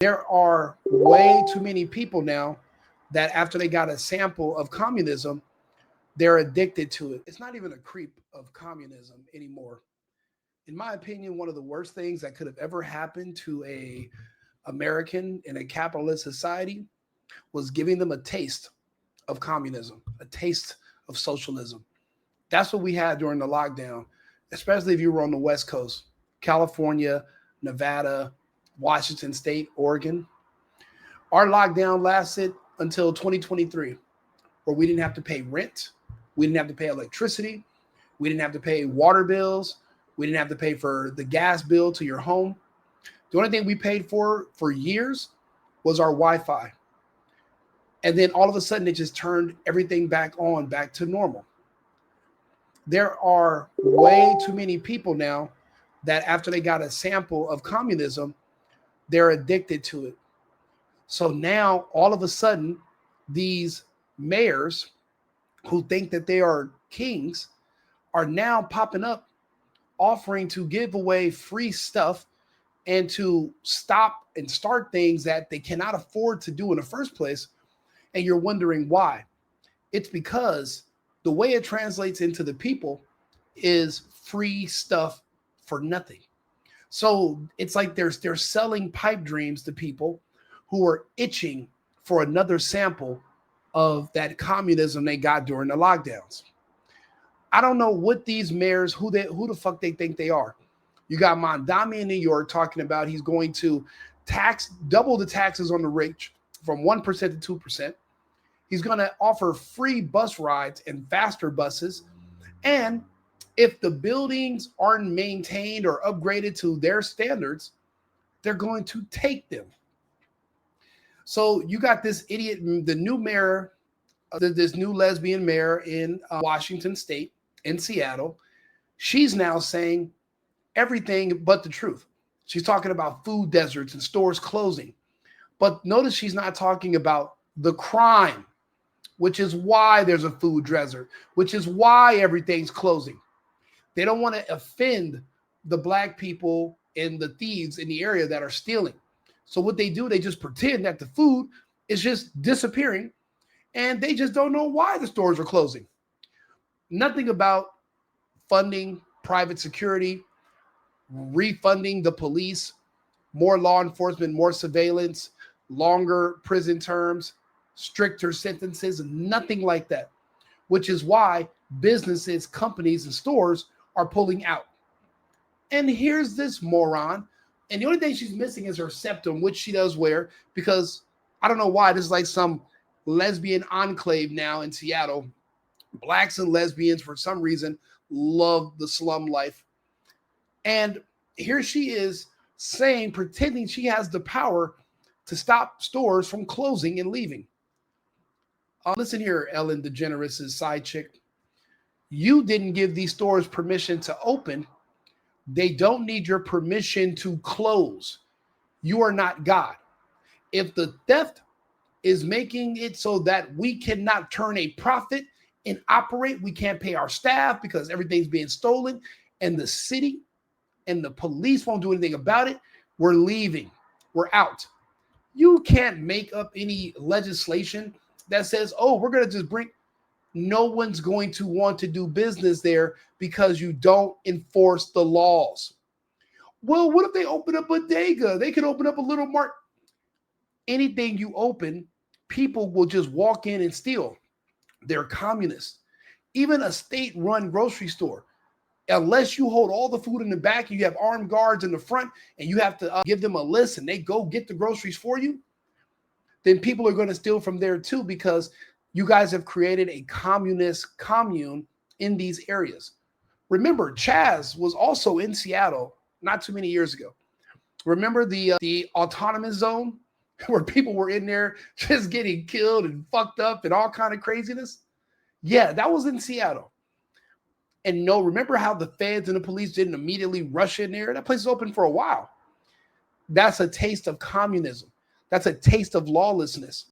There are way too many people now that after they got a sample of communism, they're addicted to it. It's not even a creep of communism anymore. In my opinion, one of the worst things that could have ever happened to a American in a capitalist society was giving them a taste of communism, a taste of socialism. That's what we had during the lockdown, especially if you were on the West Coast, California, Nevada, Washington State, Oregon. Our lockdown lasted until 2023, where we didn't have to pay rent, we didn't have to pay electricity, we didn't have to pay water bills, we didn't have to pay for the gas bill to your home. The only thing we paid for years was our Wi-Fi. And then all of a sudden, it just turned everything back on, back to normal. There are way too many people now that after they got a sample of communism, they're addicted to it. So now all of a sudden, these mayors who think that they are kings are now popping up offering to give away free stuff and to stop and start things that they cannot afford to do in the first place. And you're wondering why. It's because the way it translates into the people is free stuff for nothing. So it's like they're selling pipe dreams to people who are itching for another sample of that communism they got during the lockdowns. I don't know what these mayors, who the fuck they think they are. You got Mondami in New York talking about he's going to double the taxes on the rich from 1% to 2%. He's going to offer free bus rides and faster buses. And if the buildings aren't maintained or upgraded to their standards, they're going to take them. So you got this idiot, the new mayor, this new lesbian mayor in Washington State, in Seattle. She's now saying everything but the truth. She's talking about food deserts and stores closing. But notice she's not talking about the crime, which is why there's a food desert, which is why everything's closing. They don't want to offend the black people and the thieves in the area that are stealing. So what they do, they just pretend that the food is just disappearing and they just don't know why the stores are closing. Nothing about funding private security, refunding the police, more law enforcement, more surveillance, longer prison terms, stricter sentences, nothing like that, which is why businesses, companies, and stores are pulling out. And here's this moron. And the only thing she's missing is her septum, which she does wear, because I don't know why. This is like some lesbian enclave now in Seattle. Blacks and lesbians, for some reason, love the slum life. And here she is saying, pretending she has the power to stop stores from closing and leaving. Listen here, Ellen DeGeneres' side chick. You didn't give these stores permission to open. They don't need your permission to close. You are not God. If the theft is making it so that we cannot turn a profit and operate, we can't pay our staff because everything's being stolen, and the city and the police won't do anything about it, we're leaving. We're out. You can't make up any legislation that says, oh, we're going to just bring. No one's going to want to do business there because you don't enforce the laws. Well, what if they open up a bodega? They could open up a little mart. Anything you open, people will just walk in and steal. They're communists. Even a state-run grocery store, unless you hold all the food in the back, you have armed guards in the front, and you have to give them a list, and they go get the groceries for you, then people are going to steal from there too, because you guys have created a communist commune in these areas. Remember, Chaz was also in Seattle not too many years ago. Remember the autonomous zone where people were in there just getting killed and fucked up and all kind of craziness? Yeah, that was in Seattle. And no, remember how the feds and the police didn't immediately rush in there? That place was open for a while. That's a taste of communism. That's a taste of lawlessness.